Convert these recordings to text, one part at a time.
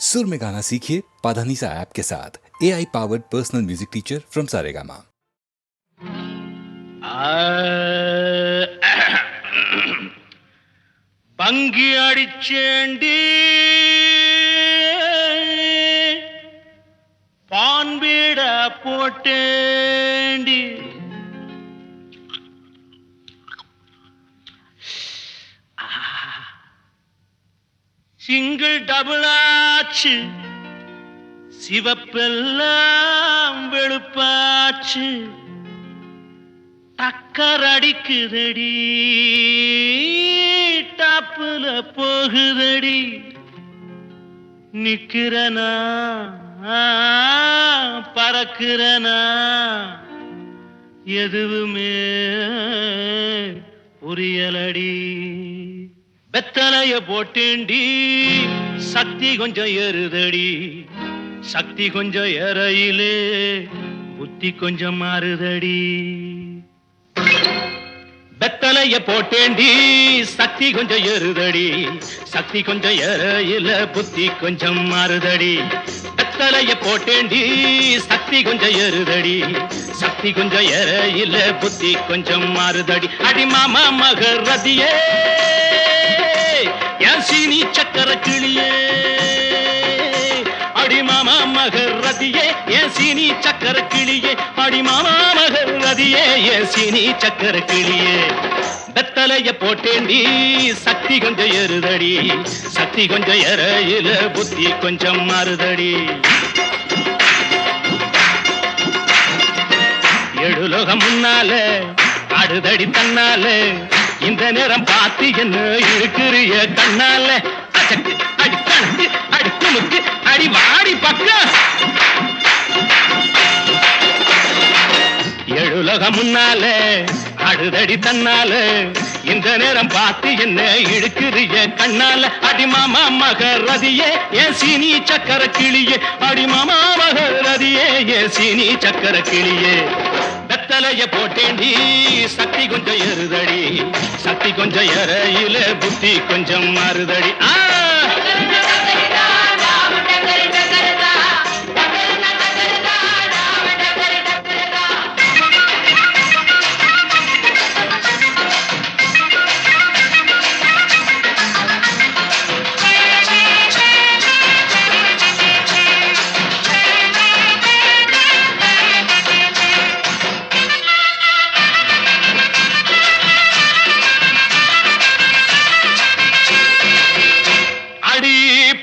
सुर में गाना सीखिए पाधानीसा ऐप के साथ AI powered personal music teacher from Saregama. பங்கி அடிச்சேண்டி பான்பீட போட்டேண்டி சிங்கிள் டபுள் ஆச்சு சிவப்பெல்லாம் வெளுப்பாச்சு டக்கர் அடிக்குதடி டாப்புல போகுதடி நிக்கிறனா பறக்கிறனா எதுவுமே புரியலடி வெத்தலைய போட்டேண்டி சக்தி கொஞ்சம் ஏறுதடி சக்தி கொஞ்சம் ஏறையிலே புத்தி கொஞ்சம் மாறுதடி வெத்தலைய போட்டேண்டி சக்தி கொஞ்சம் ஏறுதடி சக்தி கொஞ்சம் ஏறையில புத்தி கொஞ்சம் மாறுதடி வெத்தலைய போட்டேண்டி சக்தி கொஞ்சம் ஏறுதடி சக்தி கொஞ்சம் ஏறையில புத்தி கொஞ்சம் மாறுதடி அடி மாமா மகரதியே என் சீனி சக்கர கிளியே அடி மாமா மகரதியே என் சீனி சக்கர கிளியே அடி மாமா மகரதியே என் சீனி சக்கர கிளியே வெத்தலைய போட்டேண்டி சக்தி கொஞ்சம் ஏறுதடி சக்தி கொஞ்சம் ஏறையில புத்தி கொஞ்சம் மாறுதடி எழுலோகம் முன்னால அடுதடி தன்னால இந்த நேரம் பார்த்து என்ன இருக்கிறிய கண்ணால அச்சக்கு அடி கணக்கு அடி துணுக்கு அடி வாடி பக்கம் எழுலோகம் முன்னால அடுதடி தன்னால இந்த நேரம் பார்த்து என்ன இழுக்கிறிய கண்ணால அடி மாமா மகரதியே என் சீனி சக்கர கிளியே அடி மாமா மகரதியே என் சீனி சக்கர கிளியே வெத்தலைய போட்டேண்டி சக்தி கொஞ்சம் ஏறுதடி சக்தி கொஞ்சம் ஏறையில புத்தி கொஞ்சம் மாறுதடி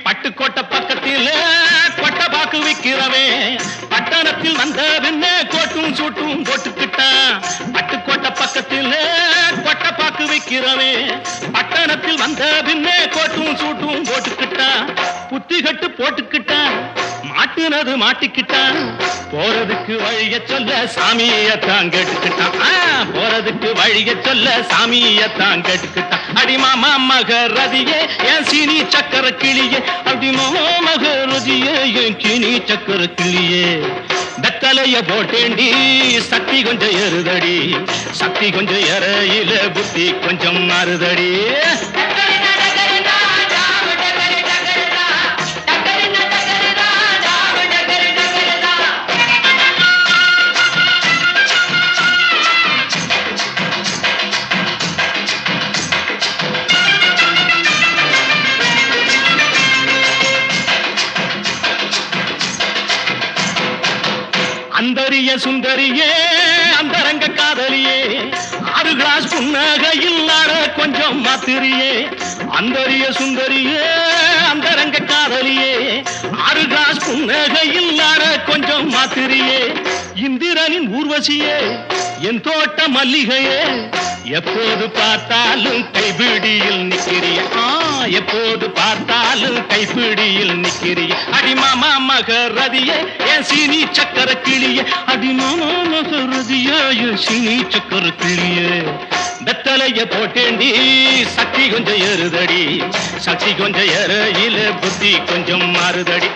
பட்டுக்கோட்டை பக்கத்தில் கொட்டை பாக்கு விக்கிறவே பட்டணத்தில் வந்த பின்ன கோட்டும் சூட்டும் போட்டுக்கிட்டான் பட்டுக்கோட்டை பக்கத்தில் கொட்டை பாக்கு விக்கிறவே பட்டணத்தில் வந்த பின்ன கோட்டும் சூட்டும் போட்டுக்கிட்டான் புத்தி கட்டு போட்டுக்கிட்டான் மாட்டுனது மாட்டிக்கிட்டான் போறதுக்கு வழிய சொல்ல சாமியத்தான் கேட்டுக்கிட்டான் போறதுக்கு வழிய சொல்ல சாமியத்தான் கேட்டுக்கிட்டான் அடி மாமா மகரதியே என் சீனி சக்கர கிளியே அடி மாமா மகரதியே என் சீனி சக்கர கிளியே வெத்தலைய போட்டேண்டி சக்தி கொஞ்சம் ஏறுதடி சக்தி கொஞ்சம் ஏறையில புத்தி கொஞ்சம் மாறுதடி அந்தரிய சுந்தரியே அந்தரங்க காதலியே 6 கிளாஸ் புன்னகையில் நாட கொஞ்சம் மாத்திரியே அந்தரிய சுந்தரியே அந்தரங்க காதலியே 6 கிளாஸ் புன்னகையில் நாட கொஞ்சம் மாத்திரியே இந்திரனின் ஊர்வசியே என் தோட்ட மல்லிகையே எப்போது பார்த்தாலும் கைபிடியில் நிக்கிறிய எப்போது பார்த்தாலும் கைப்பிடியில் நிக்கிறிய அடி மாமா மகரதியே என் சீனி சக்கர கிளியே அடி மாமா மகரதியே என் சீனி சக்கர கிளியே வெத்தலைய போட்டேண்டி சக்தி கொஞ்சம் ஏறுதடி சக்தி கொஞ்சம் ஏறையில புத்தி கொஞ்சம் மாறுதடி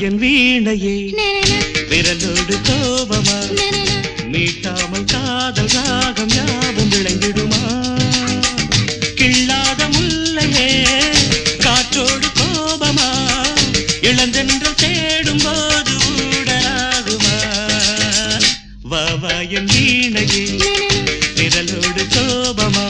என் வீணையே விரலோடு கோபமா மீட்டாமல் காதல் ராகம் யாவும் விளைந்திடுமா கிள்ளாத முல்லையே காற்றோடு கோபமா இளந்தென்று தேடும் போது ஊடலாகுமா வாவா என் வீணையே விரலோடு கோபமா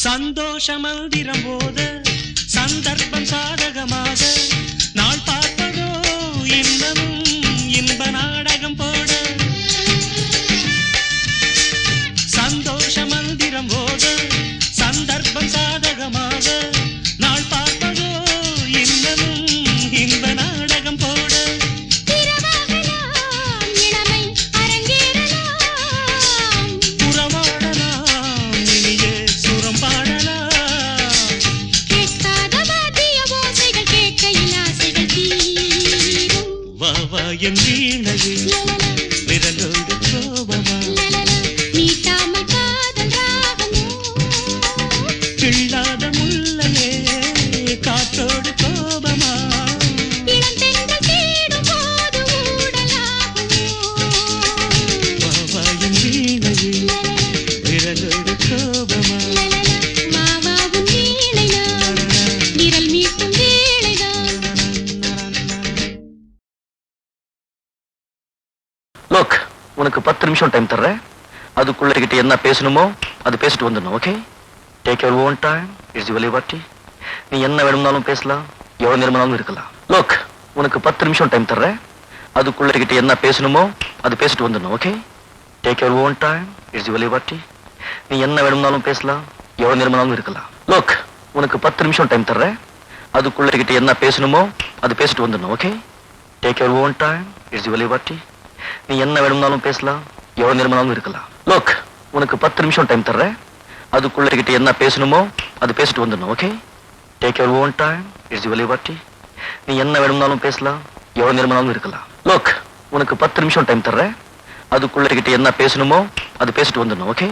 சந்தோஷ மந்திரம் போத சந்தர்ப்பம் சாதகமாக நாள் பார்ப்பதோ இன்னமும் இன்ப நாடகம் போட சந்தோஷ மந்திரம் போத சந்தர்ப்பம் சாதகமாக நாள் பார்ப்பதோ இன்னமும் இன்ப நாடகம் போட என் வீணையே விரலோடு கோபமா மீட்டாமல் காதல் ராகமோ கிள்ளாத முல்லையே காற்றோடு கோபமா இளந்தென்று தேடும் போது ஊடலாகுமோ வாவா என் வீணையே விரலோடு கோபமா வாவா உன் வீணைதான் விரல் மீட்டும் வேளைதான் லோக் உனக்கு 10 நிமிஷம் டைம் தர்றேன் அதுக்குள்ள கிட்ட என்ன பேசணுமோ அது பேசிட்டு வந்துடணும் okay take your own time it's your liberty நீ என்ன வேணும்னாலும் பேசலாம் எவ்வளவு நேரமானாலும் இருக்கலாம் லோக் உனக்கு 10 நிமிஷம் டைம் தர்றேன் அதுக்குள்ள கிட்ட என்ன பேசணுமோ அது பேசிட்டு வந்துடணும் okay take your own time it's your liberty நீ என்ன வேணும்னாலும் பேசலாம் எவ்வளவு நேரமானாலும் இருக்கலாம் லோக் உனக்கு 10 நிமிஷம் டைம் தர்றேன் அதுக்குள்ள கிட்ட என்ன பேசணுமோ அது பேசிட்டு வந்துடணும் okay take your own time it's your liberty நீ என்ன வேணும்னாலும் பேசலாம் எவ்வளவு நேரமானாலும் இருக்கலாம் லோக் உனக்கு 10 நிமிஷம் டைம் தர்றேன் அதுக்குள்ள கிட்ட என்ன பேசணுமோ அது பேசிட்டு வந்துடணும் okay take your own time it's your liberty நீ என்ன வேணும்னாலும் பேசலாம் எவ்வளவு நேரமானாலும் இருக்கலாம் லோக் உனக்கு 10 நிமிஷம் டைம் தர்றேன் அதுக்குள்ள கிட்ட என்ன பேசணுமோ அது பேசிட்டு வந்துடணும் okay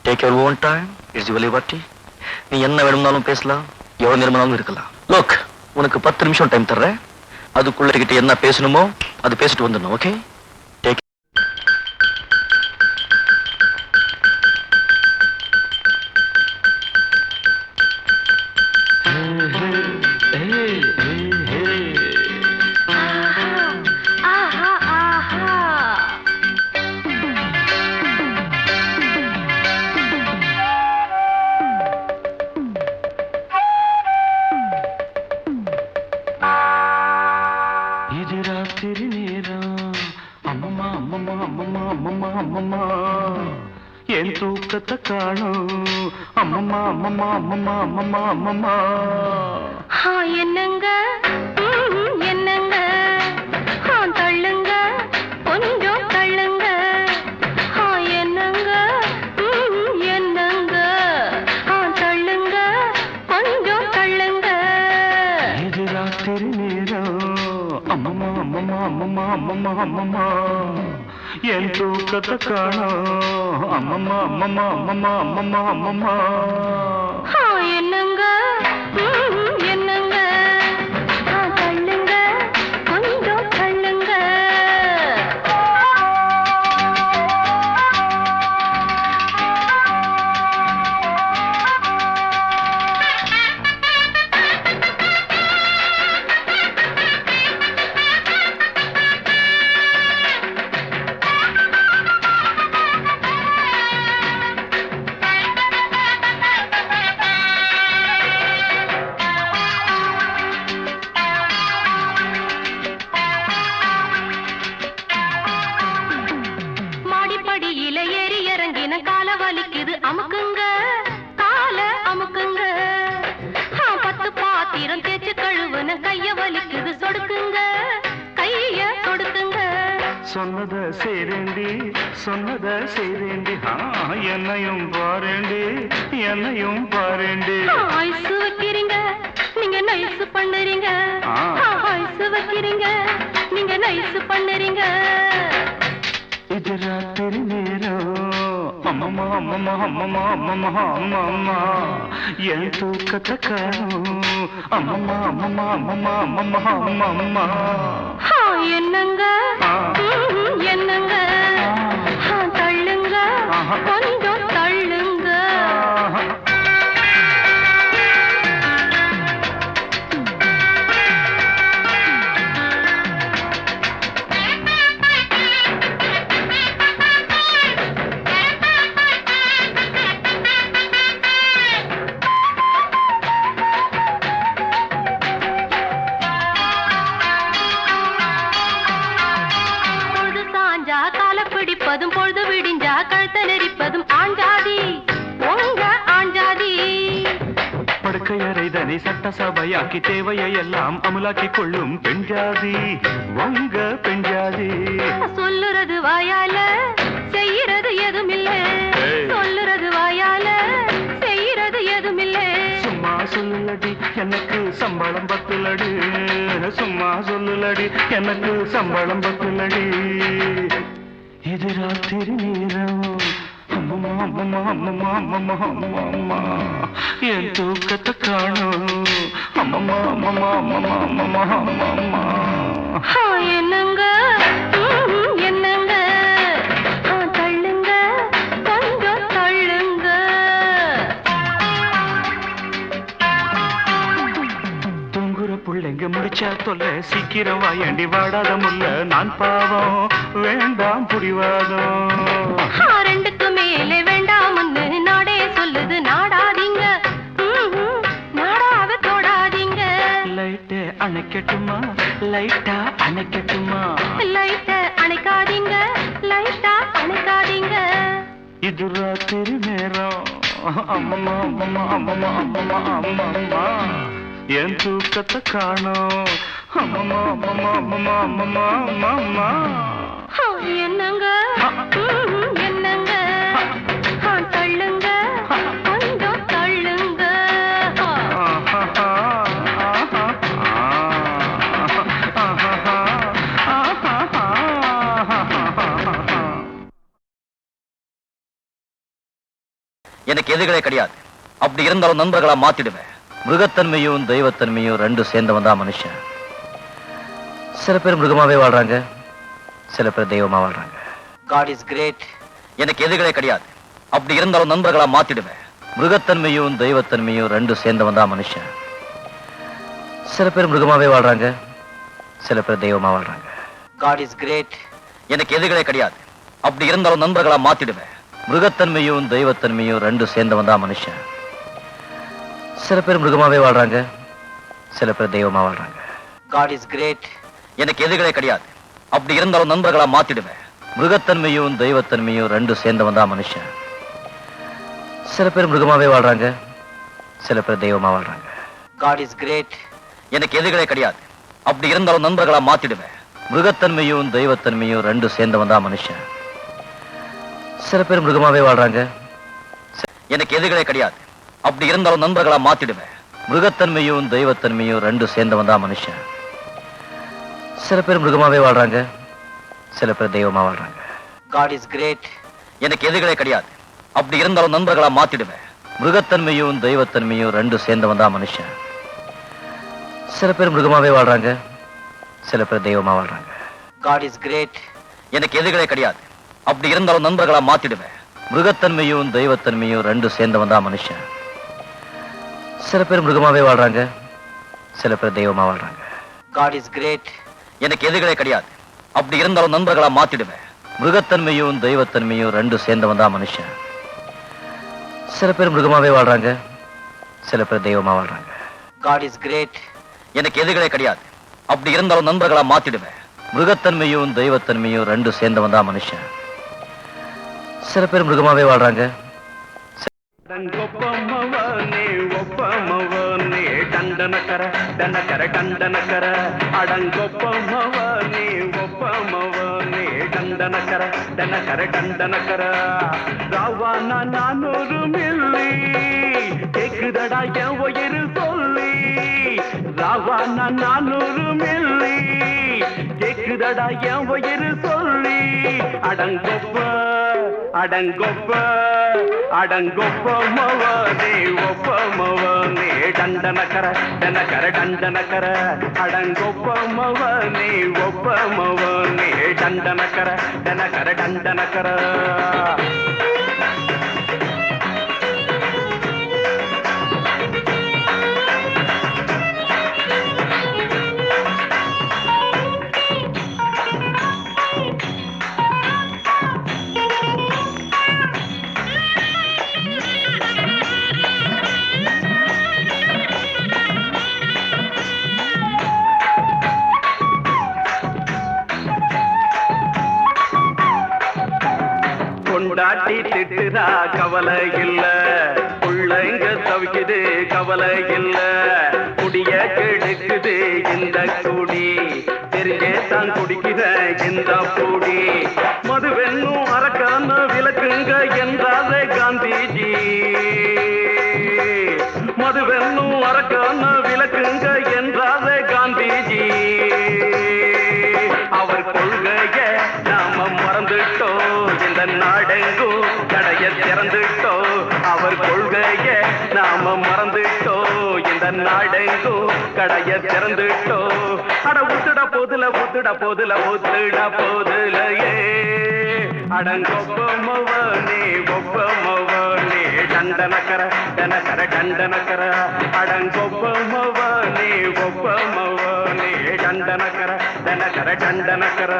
take your own time it's your liberty நீ என்ன வேணும்னாலும் பேசலாம் எவ்வளவு நேரமானாலும் இருக்கலாம் லோக் உனக்கு 10 நிமிஷம் டைம் தர்றேன் அதுக்குள்ள கிட்ட என்ன பேசணுமோ அது பேசிட்டு வந்துடணும் ஓகே தூக்கத்தை காணும் அம்மம்மா அம்மம்மா அம்மம்மா அம்மம்மா அம்மம்மா என்னங்க என்னங்க தள்ளுங்க கொஞ்சம் தள்ளுங்க என்னங்க என்னங்க தள்ளுங்க கொஞ்சம் தள்ளுங்க இது ராத்திரி நேரம் அம்மம்மா அம்மம்மா அம்மம்மா அம்மம்மா அம்மம்மா என் தூக்கத்தை காணும் அம்மம்மா அம்மம்மா அம்மம்மா அம்மம்மா அம்மம்மா என்னங்க என்னங்க தள்ளுங்க கொஞ்சம் தள்ளுங்க மாடிப்படியில ஏறி இறங்கின கால வலிக்குது அமுக்குங்க கால அமுக்குங்க 10 பாத்திரம் தேய்ச்சு கழுவுன கைய வலிக்குது சொடுக்குங்க கைய சொடுக்குங்க சொன்னத செய்தேண்டி என்னையும் பாரேண்டி ஐஸ் வைக்கிறீங்க நீங்க நைஸ் பண்ணுறீங்க ஐஸ் வைக்கிறீங்க நீங்க நைஸ் பண்ணுறீங்க இது ராத்திரி நேரம் அம்மம்மா அம்மம்மா அம்மம்மா அம்மம்மா அம்மம்மா என் தூக்கத்தை காணும் அம்மம்மா அம்மம்மா அம்மம்மா அம்மம்மா அம்மம்மா என்னங்க என்னங்க தள்ளுங்க கொஞ்சம் தள்ளுங்க பிடிப்பதும் பொழுது விடிஞ்சா கழுத்த நெரிப்பதும் ஆஞ்சாதி உங்க ஆஞ்சாதி படுக்கையறைதனை சட்டசபையாக்கி தேவையை எல்லாம் அமலாக்கி கொள்ளும் பெண்ஜாதி உங்க பெண்ஜாதி சொல்லுறது வாயால செய்யறது எதுமில்ல சொல்லுறது வாயால செய்யறது எதுமில்ல சும்மா சொல்லுலடி எனக்கு சம்பளம் பத்துலடி சும்மா சொல்லுலடி எனக்கு சம்பளம் பத்துலடி இது ராத்திரி நேரம் அம்மம்மா அம்மம்மா அம்மம்மா அம்மம்மா அம்மம்மா என் தூக்கத்தை காணும் அம்மம்மா அம்மம்மா அம்மம்மா அம்மம்மா அம்மம்மா என்னங்க என்னங்க தள்ளுங்க கொஞ்சம் தள்ளுங்க தூங்குற புள்ளைங்க முடிச்சா தொல்ல சீக்கிரம் வாயண்டி வாடாத முல்ல நான் பாவம் வேண்டாம் புடிவாதம் ரெண்டுக்கு மேலே வேண்டாம்னு நாடே சொல்லுது நாடாதீங்க நாடாவ தொடாதீங்க லைட்டை அணைக்கட்டுமா லைட்டா அணைக்கட்டுமா லைட்ட அணைக்காதீங்க லைட்டா அணைக்காதீங்க இது ராத்திரி நேரம் அம்மம்மா அம்மம்மா அம்மம்மா அம்மம்மா அம்மம்மா என் தூக்கத்தை காணும் அம்மம்மா அம்மம்மா அம்மம்மா அம்மம்மா அம்மம்மா என்னங்க என்னங்க தள்ளுங்க கொஞ்சம் தள்ளுங்க எனக்கு எதுகளே கிடையாது. அப்படி இருந்தாலும் நண்பர்களா மாத்திடுவேன். மிருகத்தன்மையும் தெய்வத்தன்மையும் ரெண்டும் சேர்ந்தவன் தான் மனுஷன். சில பேர் மிருகமாவே வாழ்றாங்க, சில பேர் தெய்வமா வாழ்றாங்க. God is great. எனக்கு எதுகளே கிடையாது. அப்படி இருந்தாலும் நண்பர்களா மாத்திடுவேன். மிருகத்தன்மையும் தெய்வத்தன்மையும் ரெண்டும் சேர்ந்தவன் தான் மனுஷன். சில பேர் மிருகமாவே வாழ்றாங்க, சில பேர் தெய்வமா வாழ்றாங்க. God is great. எனக்கு எதுகளே கிடையாது. அப்படி இருந்தாலும் நண்பர்களா மாத்திடுவேன். மிருகத்தன்மையும் தெய்வத்தன்மையும் ரெண்டும் சேர்ந்தவன் தான் மனுஷன். சில பேர் மிருகமாவே வாழ்றாங்க, சில பேர் தெய்வமா வாழ்றாங்க. God is great. எனக்கு எதுகளே கிடையாது. அப்படி இருந்தாலும் நண்பர்களா மாத்திடுவேன். மிருகத்தன்மையும் தெய்வத்தன்மையும் ரெண்டும் சேர்ந்தவன் தான் மனுஷன். சில பேர் மிருகமாவே வாழ்றாங்க, சில பேர் தெய்வமா வாழ்றாங்க. God is great. எனக்கு எதிரிகளே கிடையாது. அப்படி இருந்தாலும் நண்பர்களா மாத்திடுவேன். மிருகத்தன்மையும் தெய்வத்தன்மையும் ரெண்டு சேர்ந்தவன் தான் மனுஷன். சில பேர் மிருகமாவே வாழ்றாங்க, எனக்கு எதிரிகளே கிடையாது. அப்படி இருந்தாலும் நண்பர்களா மாத்திடுவேன். மிருகத்தன்மையும் தெய்வத்தன்மையும் ரெண்டு சேர்ந்தவன் தான் மனுஷன். சில பேர் மிருகமாவே வாழ்றாங்க, சில பேர் தெய்வமா வாழ்றாங்க. God is great. எனக்கு எதிரிகளே கிடையாது. அப்படி இருந்தாலும் நண்பர்களா மாத்திடுவேன். மிருகத்தன்மையும் தெய்வத்தன்மையும் ரெண்டு சேர்ந்தவன் தான் மனுஷன். சில பேர் மிருகமாவே வாழ்றாங்க, சில பேர் தெய்வமா வாழ்றாங்க. God is great. எனக்கு எதிரிகளே கிடையாது. அப்படி இருந்தாலும் நண்பர்களா மாத்திடுவேன். மிருகத்தன்மையும் தெய்வத்தன்மையும் ரெண்டு சேர்ந்தவன் தான் மனுஷன். சில பேர் மிருகமாவே வாழ்றாங்க, சில பேர் தெய்வமா வாழ்றாங்க. God is great. எனக்கு எதிரிகளே கிடையாது. அப்படி இருந்தாலும் நண்பர்களா மாத்திடுவேன். மிருகத்தன்மையும் தெய்வத்தன்மையும் ரெண்டு சேர்ந்தவன் தான் மனுஷன். சில பேர் மிருகமாவே வாழ்றாங்க, சில பேர் தெய்வமா வாழ்றாங்க. God is great. எனக்கு எதிரிகளே கிடையாது. அப்படி இருந்தாலும் நண்பர்களா மாத்திடுவேன். மிருகத்தன்மையும் தெய்வத்தன்மையும் ரெண்டு சேர்ந்தவன் தான் மனுஷன். சில பேர் மிருகமாவே வாழ்றாங்க. அடங்கொப்பமவனே ஒப்பமவனே டண்டனக்கர டனக்கர டண்டனக்கர அடங்கொப்பமவனே ஒப்பமவனே டண்டனக்கர டனக்கர டண்டனக்கர ராவான 400 மில்லி கேக்குதடா என் உயிர் சொல்லி ராவான 400 மில்லி கேக்குதடா என் உயிர் சொல்லி அடங்கொப்ப அடங்கொப்ப அடங்கொப்பமவனே ஒப்பமவனே டண்டனக்கர டனக்கர டண்டனக்கர அடங்கொப்பமவனே ஒப்பமவனே டண்டனக்கர டனக்கர டண்டனக்கர கொண்டாட்டி திட்டுறா கவலை இல்ல புள்ளைங்க தவிக்குது கவலை இல்ல குடிய கெடுக்குது இந்த குடி தெரிஞ்சே தான் குடிக்கிற இந்த குடி மதுவென்னும் அரக்கான விளக்குங்க என்றாரே காந்திஜி மதுவென்னும் அரக்கான விளக்குங்க என்றாரே காந்திஜி அவர் கொள்கைய நாம மறந்துட்டோம் இந்த நாடெங்கும் கடைய திறந்துட்டோம் அவர் கொள்கைய நாம மறந்துட்டோம் இந்த நாடெங்கும் கடைய திறந்துட்டோம் அட உத்துட போதுல உத்துட போதுல உத்துட போதுலையே அடங்கொப்பமவனே ஒப்பமவனே டண்டனக்கர டனக்கர டண்டனக்கர அடங்கொப்பமவனே ஒப்பமவனே டண்டனக்கர டனக்கர டண்டனக்கர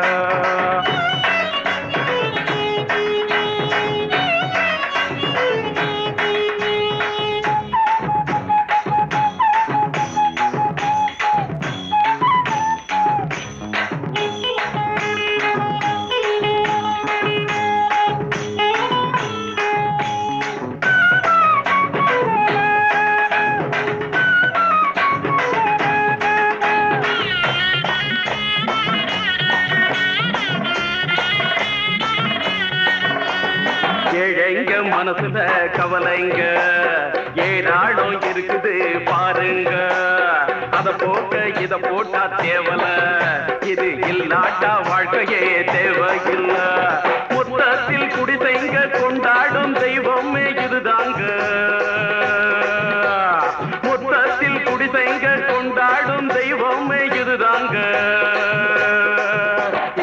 ஏழைங்க மனசுல கவலைங்க ஏராளம் இருக்குது பாருங்க அத போட்ட இத போட்டா தேவல இது இல்லாட்டா வாழ்க்கையே தேவையில்ல மொத்தத்தில் குடிசைங்க கொண்டாடும் தெய்வமே இதுதாங்க மொத்தத்தில் குடிசைங்க கொண்டாடும் தெய்வமே இதுதாங்க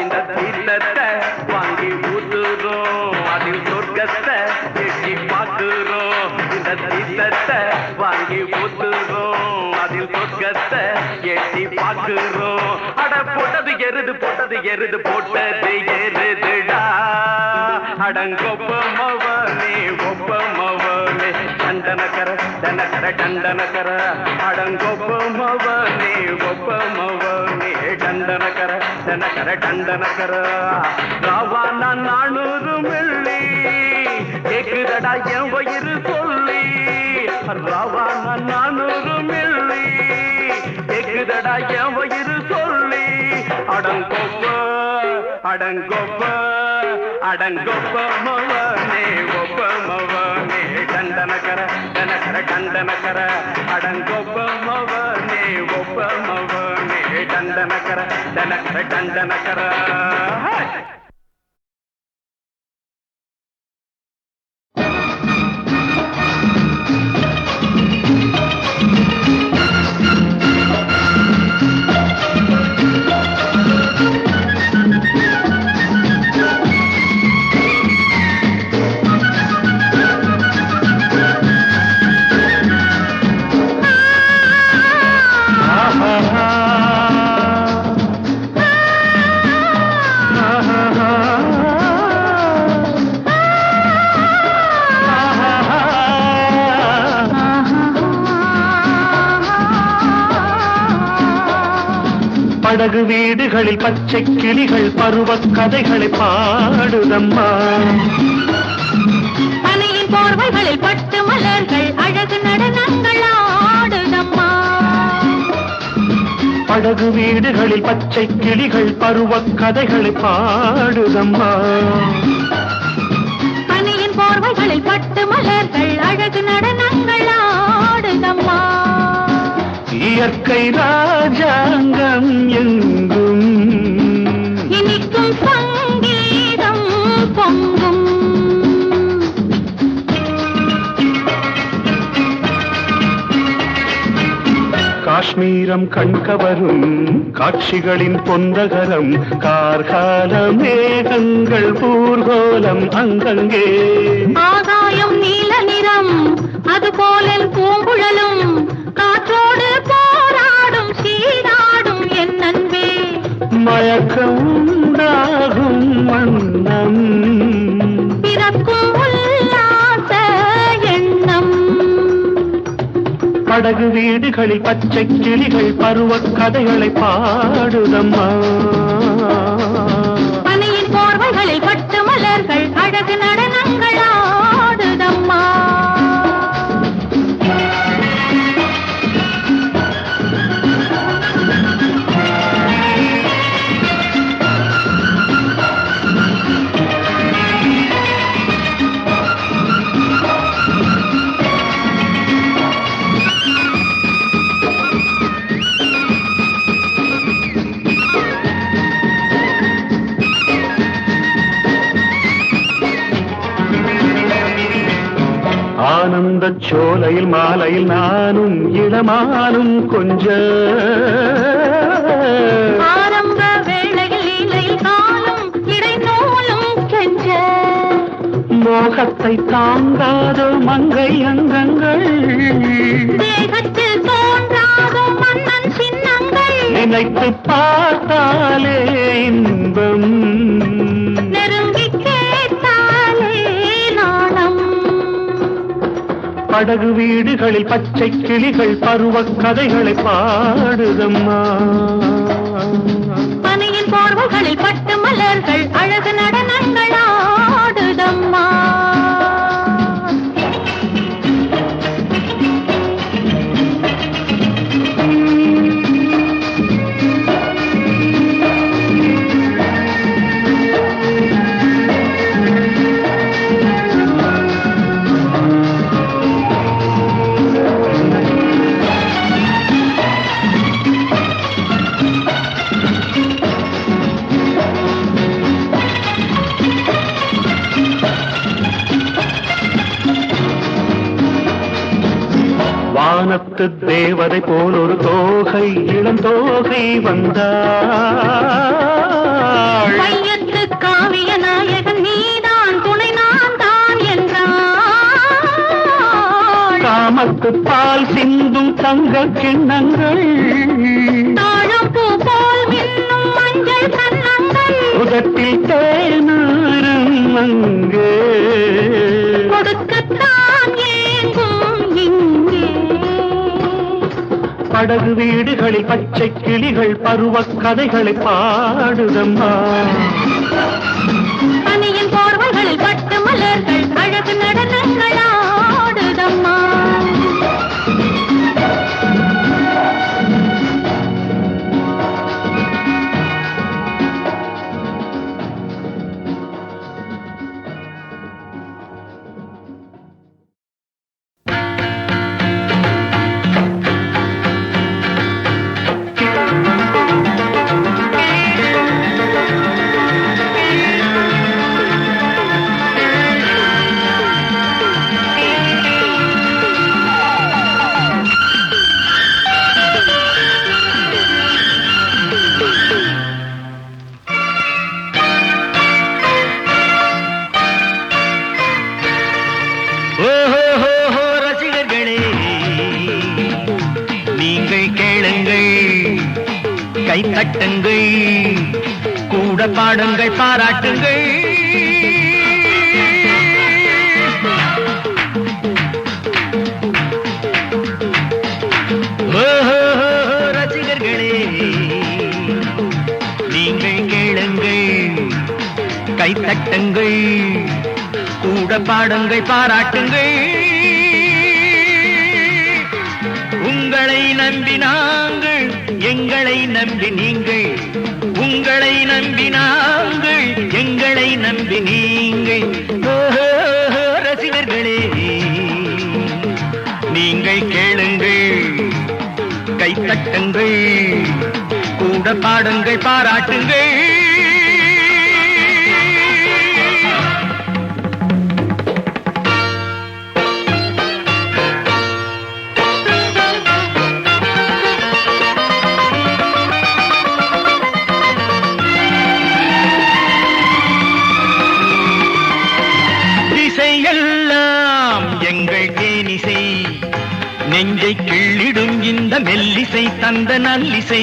இந்த தீர்த்தத்தை வாங்கி ஊத்துறோம் அதில் சொர்க்கத்தை எட்டி பார்க்கிறோம் இந்த தீர்த்தத்தை வாங்கி ஊத்துறோம் அதில் சொர்க்கத்தை எட்டி பார்க்கிறோம் அட போட்டது எருது போட்டது எருதுடா அடங்கொப்பமவனே ஒப்பமவனே டண்டனக்கர டனக்கர டண்டனக்கர அடங்கொப்பமவனே ஒப்பமவனே டண்டனக்கர டனக்கர டண்டனக்கர ராவான 400 மில்லி கேக்குதடா கேக்குதடா என் வயிறு சொல்லி ரவா 400 மில்லி கேக்குதடா என் வயிறு சொல்லி அடங்கொப்ப அடங்கொப்ப அடங்கொப்ப மவனே ஒப்ப மவனே கண்டனகர கனகர கண்டனகர அடங்கொப்ப மவனே ஒப்ப மவனே கண்டனகர கனகர கண்டனகர படகு வீடுகளில் பச்சை கிளிகள் பருவக் கதைகளை பாடுதம்மா பனையின் போர்வைகளில் பட்டு மலர்கள் அழகு நடனங்கள் ஆடுதம்மா படகு வீடுகளில் பச்சை கிளிகள் பருவக் கதைகளை பாடுதம்மா பனையின் போர்வைகளில் பட்டு மலர்கள் அழகு நடனங்கள் ஆடுதம்மா இயற்கை ராஜாங்கம் எங்கும் இனிக்கும் சங்கீதம் பொங்கும் காஷ்மீரம் கண்கவரும் காட்சிகளின் பொந்தகரம் கார்கால மேகங்கள் ஊர்கோலம் அங்கங்கே ஆகாயம் நீல நிறம் அதுபோல பூங்குழலும் காற்றோடு போராடும் சீராடும் என் அன்பே மயக்கம் உண்டாகும் வண்ணம் பிறக்கும் உல்லாச எண்ணம் படகு வீடுகளில் பச்சை கிளிகள் பருவக் கதைகளை பாடுதம்மா பனையின் போர்வைகளில் பட்டு மலர்கள் அழகு நடனங்கள் ஆடுதம்மா ஆனந்த சோலையில் மாலையில் நானும் இளமானும் கொஞ்ச ஆரம்ப வேளையில் லீலையில் காலும் இடைநூலும் கெஞ்ச மோகத்தை தாங்காதோ மங்கை அங்கங்கள் தேகத்தில் தோன்றாதோ மன்னன் சின்னங்கள் நினைத்து பார்த்தாலே இன்பம் நெருங்கி கேட்டாலே நாணம் படகு வீடுகளில் பச்சை கிளிகள் பருவக் கதைகளை பாடுதம்மா பனையின் போர்வைகளில் பட்டு மலர்கள் அழகு நடனங்கள் ஆடுதம்மா வானத்து தேவதை போல் ஒரு தோகை இளந்தோகை வந்தாள் மையத்து காவிய நாயகன் நீதான் துணை நான் தான் என்றாள் காமத்து பால் சிந்தும் தங்க கிண்ணங்கள் தாழம் பூ போல் மின்னும் மஞ்சள் கன்னங்கள் உதட்டில் தேனூரும் அங்கே கொடுக்கத்தான் ஏங்கும் இங்கே படகு வீடுகளில் பச்சை கிளிகள் பருவக் கதைகளை பாடுதம்மா பனியின் போர்வைகளில் பட்டு மலர்கள் அழகு நடனங்கள் கை தட்டுங்கள் கூட பாடுங்கள் பாராட்டுங்கள் ரசிகர்களே நீங்கள் கேளுங்கள் கை தட்டுங்கள் கூட பாடுங்கள் பாராட்டுங்கள் உங்களை நம்பி நாங்கள் எங்களை நம்பி நீங்கள் உங்களை நம்பி நாங்கள் எங்களை நம்பி நீங்கள் ரசிகர்களே நீங்கள் கேளுங்கள் கை தட்டுங்கள் கூட பாடுங்கள் பாராட்டுங்கள் திசையெல்லாம் எங்கள் தேனிசை நெஞ்சை கிள்ளிடும் இந்த மெல்லிசை தந்த நல்லிசை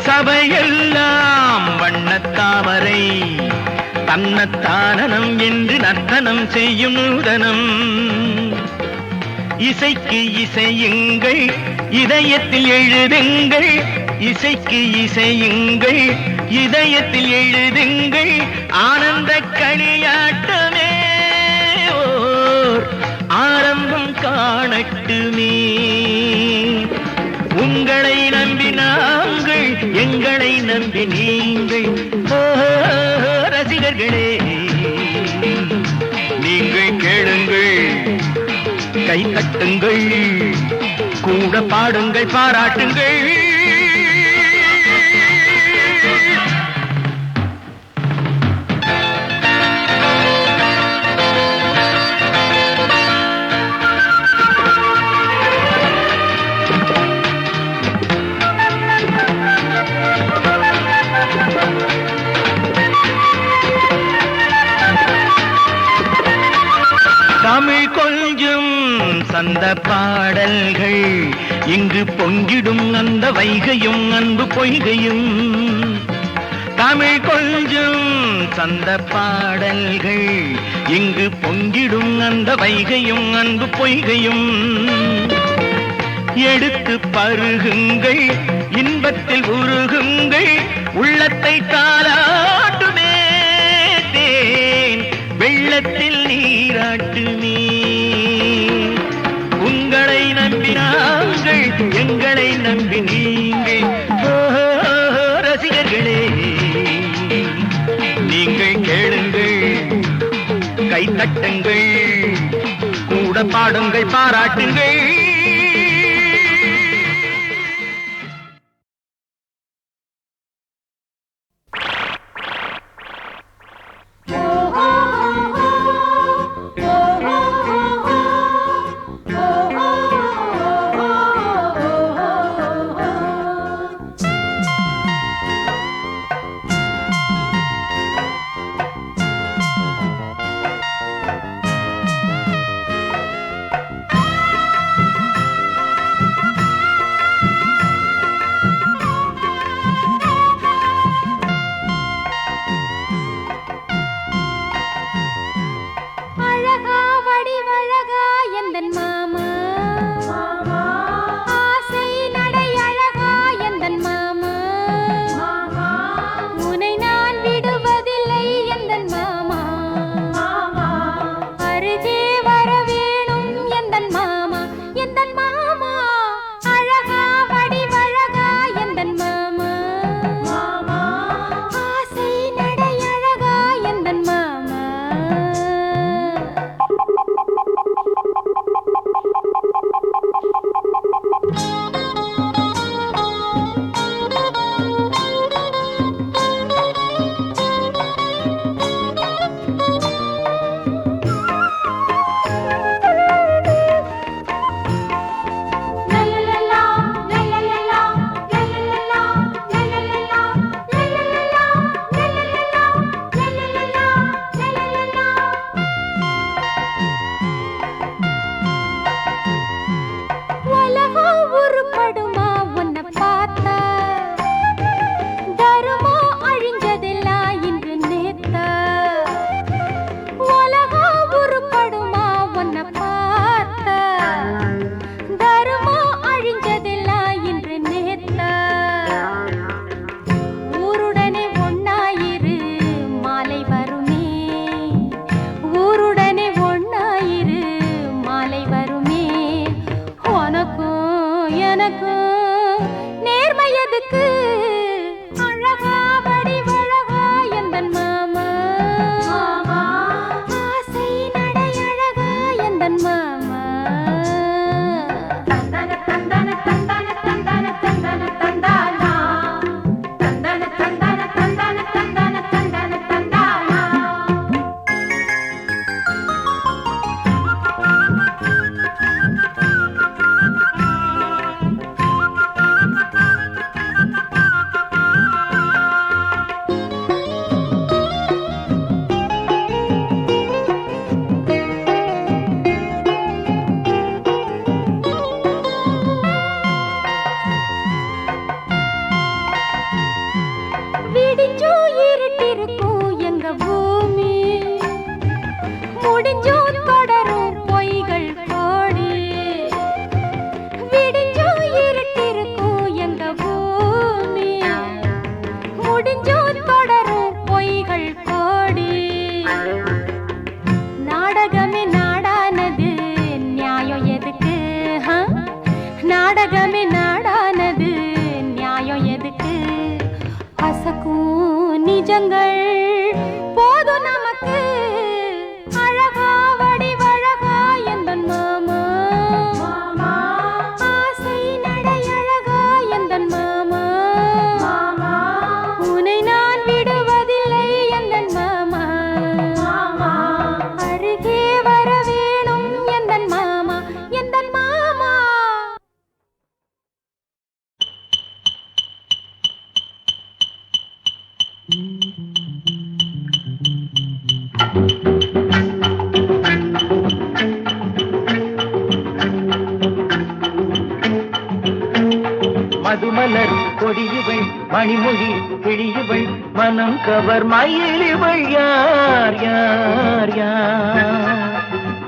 சபையெல்லாம் வண்ணத்தாமரை தன்னத்தானனம் என்று நர்த்தனம் செய்யும் நூதனம் இசைக்கு இசையுங்கள் இதயத்தில் எழுதுங்கள் இசைக்கு இசையுங்கள் இதயத்தில் எழுதுங்கள் ஆனந்த களியாட்டமே ஓர் ஆரம்பம் காணட்டுமே உங்களை நம்பி நாங்கள் எங்களை நம்பி நீங்கள் ரசிகர்களே நீங்கள் கேளுங்கள் கை தட்டுங்கள் கூட பாடுங்கள் பாராட்டுங்கள் தமிழ் கொஞ்சம் சந்த பாடல்கள் இங்கு பொங்கிடும் அந்த வைகையும் அன்பு பொய்கையும் தமிழ் கொஞ்சம் சந்த பாடல்கள் இங்கு பொங்கிடும் அந்த வைகையும் அன்பு பொய்கையும் எடுத்து பருகுங்கள் இன்பத்தில் உருகுங்கள் உள்ளத்தை தாலாட்டுமே தேன் வெள்ளத்தில் நீராட்டுமே உங்களை நம்பி நாங்கள் எங்களை நம்பி நீங்கள் ரசிகர்களே நீங்கள் கேளுங்கள் கை தட்டுங்கள் கூட பாடுங்கள் பாராட்டுங்கள் எனக்கும் நேர்மை எதுக்கு அழகா வடிவழகா எந்தன் மாமா ஆசை நடை அழகா எந்தன் மாமா தந்தன தந்தன தந்தன தந்தன தந்தன தந்தானா தந்தன தந்தன தந்தன தந்தன தந்தன தந்தானா விடிஞ்சோ இருட்டிருக்கும் எங்க பூமி முடிஞ்சோ தொடரும் பொய்கள் கோடி விடிஞ்சோ இருட்டிருக்கும் எங்க பூமி முடிஞ்சோ தொடரும் பொய்கள் கோடி நாடகமே நாடானது நியாயம் எதுக்கு நாடகமே நாடானது நியாயம் எதுக்கு அசக்கும் நிஜங்கள் போதும் நமக்கு அழகா வடிவழகா எந்தன் மாமா ஆசை நடை அழகா எந்தன் மாமா உன்னை நான் விடுவதில்லை எந்தன் மாமா அருகே வர வேணும் எந்தன் மாமா எந்தன் மாமா மதுமலர் கொடியுவள் மணிமொழி கிழியுவள் மனம் கவர் மயிலிவள் யார் யார் யார்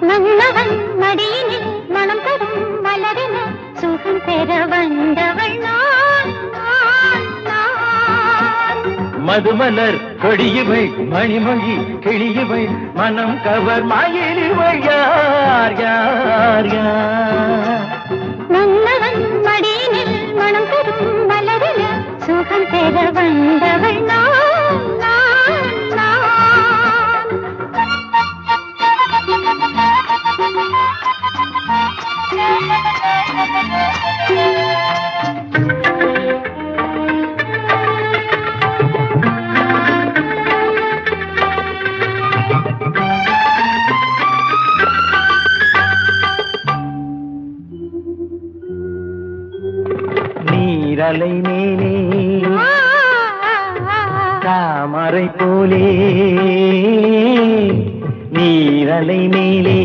மன்னவன் மடியினில் மனம் தரும் மலரின சுகம் பெற வந்தவள் நான் நான் நான் மதுமலர் கொடியுவள் மணிமொழி கிழியுவள் மனம் கவர் மயிலிவள் யார் யார் யார் மன்னவன் மடியினில் மனம் தரும் மலரின சுகம் பெற வந்தவள் நான் நான் நான் நீரலை மேலே தாமரை போலே நீரலை மேலே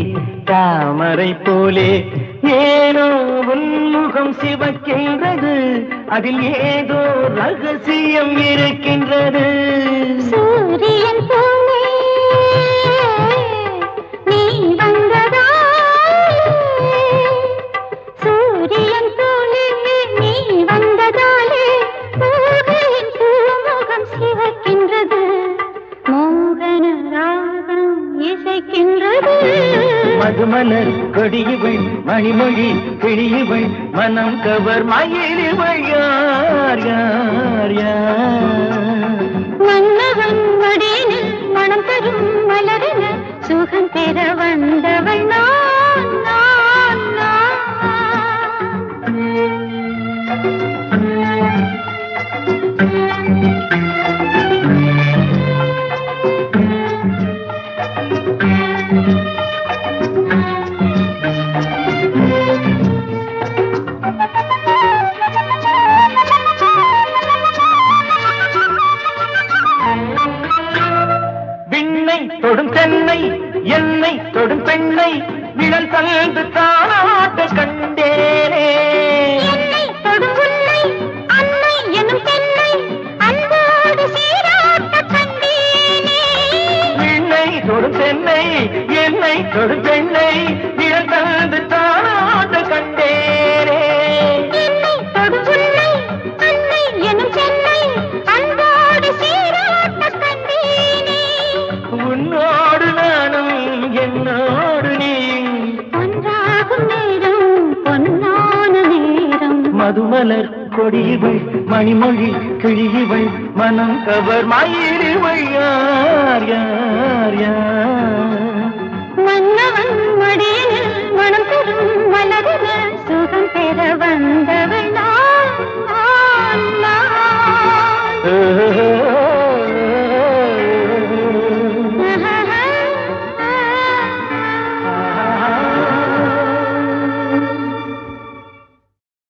தாமரை போலே ஏனோ உன்முகம் சிவக்கின்றது அதில் ஏதோ ரகசியம் இருக்கின்றது சூரியன் போலே நீ வந்ததாலே சூரியன் போலே நீ வந்ததாலே பூவின் பூமுகம் சிவக்கின்றது மோகன ராகம் இசைக்கின்றது மதுமலர் கொடியுவள் மணிமொழி கிழியுவள் மனம் கவர் மயிலிவள் யார் யார் யார் மன்னவன் மடியினில் மனம் தரும் மலரின சுகம் பெற வந்தவள் நான் நான் விண்ணை தொடும் தென்னை என்னை தொடும் பெண்ணை மதுமலர் கொடியவள் மணிமொழி கிழியவள் மனம் கவர் மயிலிவள் யார் யார் யார் மன்னவன் மடியில் மனம் தரும் மலரில் சுகம் பெற வந்த